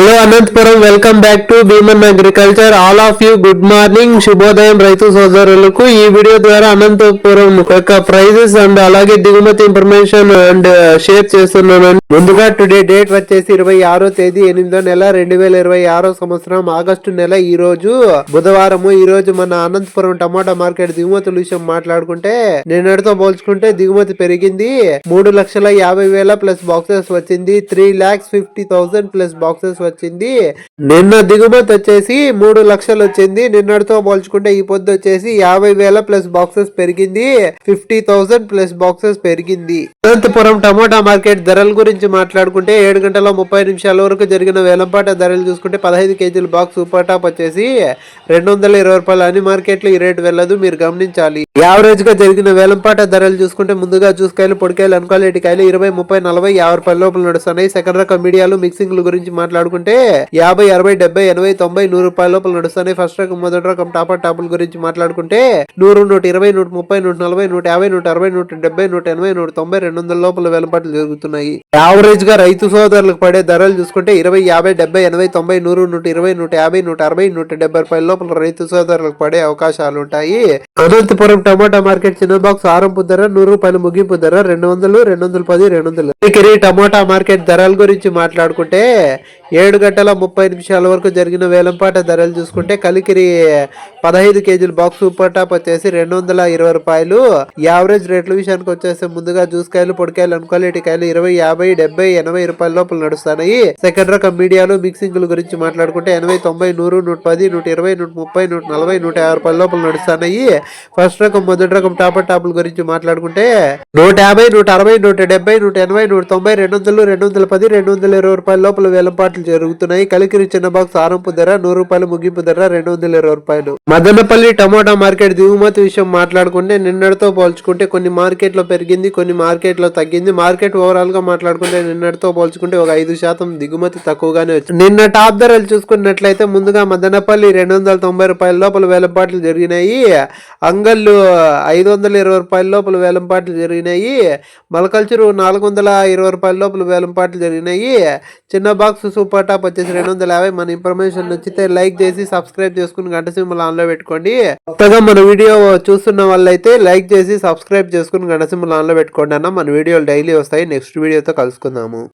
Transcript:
Hello Anantapuram, welcome back to Bheeman agriculture. All of you good morning, శుభోదయం రైతు సోదరులకు. ఈ వీడియో ద్వారా అనంతపురం యొక్క ప్రైజెస్ అండ్ అలాగే దిగుమతి ఇన్ఫర్మేషన్ అండ్ షేర్ చేస్తున్నాను. ముందుగా టుడే డేట్ వచ్చేసి 26వ తేదీ 8వ నెల 2026 సంవత్సరం ఆగస్టు నెల. ఈ రోజు బుధవారము. ఈ రోజు మన అనంతపురం టమాటా మార్కెట్ దిగుమతుల విషయం మాట్లాడుకుంటే నిన్నటితో పోల్చుకుంటే దిగుమతి పెరిగింది. 3,50,000 ప్లస్ బాక్సెస్ వచ్చింది. 3,50,000 ప్లస్ బాక్సెస్ వచ్చింది. నిన్న దిగుమతి వచ్చేసి 3 లక్షలు వచ్చింది. నిన్నటితో పోల్చుకుంటే ఈ పొద్దు వచ్చేసి 50,000 ప్లస్ బాక్సెస్ పెరిగింది. 50,000 ప్లస్ బాక్సెస్ పెరిగింది. అనంతపురం టమోటా మార్కెట్ ధరల గురించి మాట్లాడుకుంటే 7 గంటల 30 నిమిషాల వరకు జరిగిన వేలంపాట ధరలు చూసుకుంటే 15 కేజీల బాక్స్ సూపర్ టాప్ వచ్చేసి 220 రూపాయలు. అన్ని మార్కెట్లు ఈ రేటు వెళ్ళదు, మీరు గమనించాలి. యావరేజ్ గా జరిగిన వేలంపాట ధరలు చూసుకుంటే ముందుగా జ్యూస్కాయలు, పొడికాయలు, అనుకాలేటికాయలు 20, 30, 40, 50 రూపాయల లోపల నడుస్తున్నాయి. సెకండ్ రకం మీడియాలు, మిక్సింగ్ల గురించి మాట్లాడుకుంటే 50, 60, 70, 80, 90, 100 రూపాయల లోపల నడుస్తున్నాయి. ఫస్ట్ రకం, మొదటి రకం టాపుల గురించి మాట్లాడుకుంటే 100, 120, 130, 140, 150, 160, 170, 180, 190, 200 లోపల వేలంపాట్లు జరుగుతున్నాయి. యావరేజ్ గా రైతు సోదరులకు పడే ధరలు చూసుకుంటే 20, 50, 70, 80, 90, 100, 120, 150, 160, 170 రూపాయల లోపల రైతు సోదరులకు పడే అవకాశాలు ఉంటాయి. అనంతపురం టమాటా మార్కెట్ చిన్న బాక్స్ ఆరంభ ధర 100 రూపాయలు, ముగింపు ధర 200, 210, 200. టమాటా మార్కెట్ ధరల గురించి మాట్లాడుకుంటే 7 గంటల 30 నిమిషాల వరకు జరిగిన వేలంపాట ధరలు చూసుకుంటే కలికిరి 15 కేజీల బాక్స్ సూపర్ టాప్ వచ్చేసి 220 రూపాయలు. యావరేజ్ రేట్ల విషయానికి వచ్చేసి ముందుగా జ్యూస్కాయలు, పొడికాయలు, అనుకాలేటికాయలు 20, 50, 70, 80 రూపాయల లోపల నడుస్తున్నాయి. సెకండ్ రకం మీడియాలు, మిక్సింగ్ల గురించి మాట్లాడుకుంటే 80, 90, 100, 110, 120, 130, 140, 150 రూపాయల లోపల నడుస్తున్నాయి. ఫస్ట్ రకం, మొదటి రకం టాపుల గురించి మాట్లాడుకుంటే 150, 160, 170, 180, 190, 200, 210, 220 రూపాయల లోపల వేలంపాట్లు జరుగుతున్నాయి. కలికిరి చిన్న బాక్స్ ఆరంభ ధర 100 రూపాయలు, ముగింపు ధర 220 రూపాయలు. మదనపల్లి టమోటా మార్కెట్ దిగుమతి విషయం మాట్లాడుకుంటే నిన్నటితో పోల్చుకుంటే కొన్ని మార్కెట్ లో పెరిగింది, కొన్ని మార్కెట్ లో తగ్గింది. మార్కెట్ ఓవరాల్ గా మాట్లాడుకుంటే నిన్నటితో పోల్చుకుంటే ఒక 5% దిగుమతి తక్కువగానే వచ్చింది. నిన్న టాప్ ధరలు చూసుకున్నట్లయితే ముందుగా మదనపల్లి 290 రూపాయల లోపల వేలంపాట్లు జరిగినాయి. అంగళ్ళు 520 రూపాయల లోపల వేలంపాట్లు జరిగినాయి. మలకల్చరు 420 రూపాయల లోపల వేలంపాట్లు జరిగినాయి. చిన్న బాక్స్ సూపర్ టాప్ వచ్చేసి 250. మన ఇన్ఫర్మేషన్ నచ్చితే లైక్ చేసి సబ్స్క్రైబ్ చేసుకుని గంట సింబల్ ఆన్ లో పెట్టుకోండి. కొత్తగా మన వీడియో చూస్తున్న వాళ్ళైతే లైక్ చేసి సబ్స్క్రైబ్ చేసుకుని గంట సింబల్ ఆన్ లో పెట్టుకోండి అన్న. మన వీడియోలు డైలీ వస్తాయి. నెక్స్ట్ వీడియోతో కలుసుకుందాము.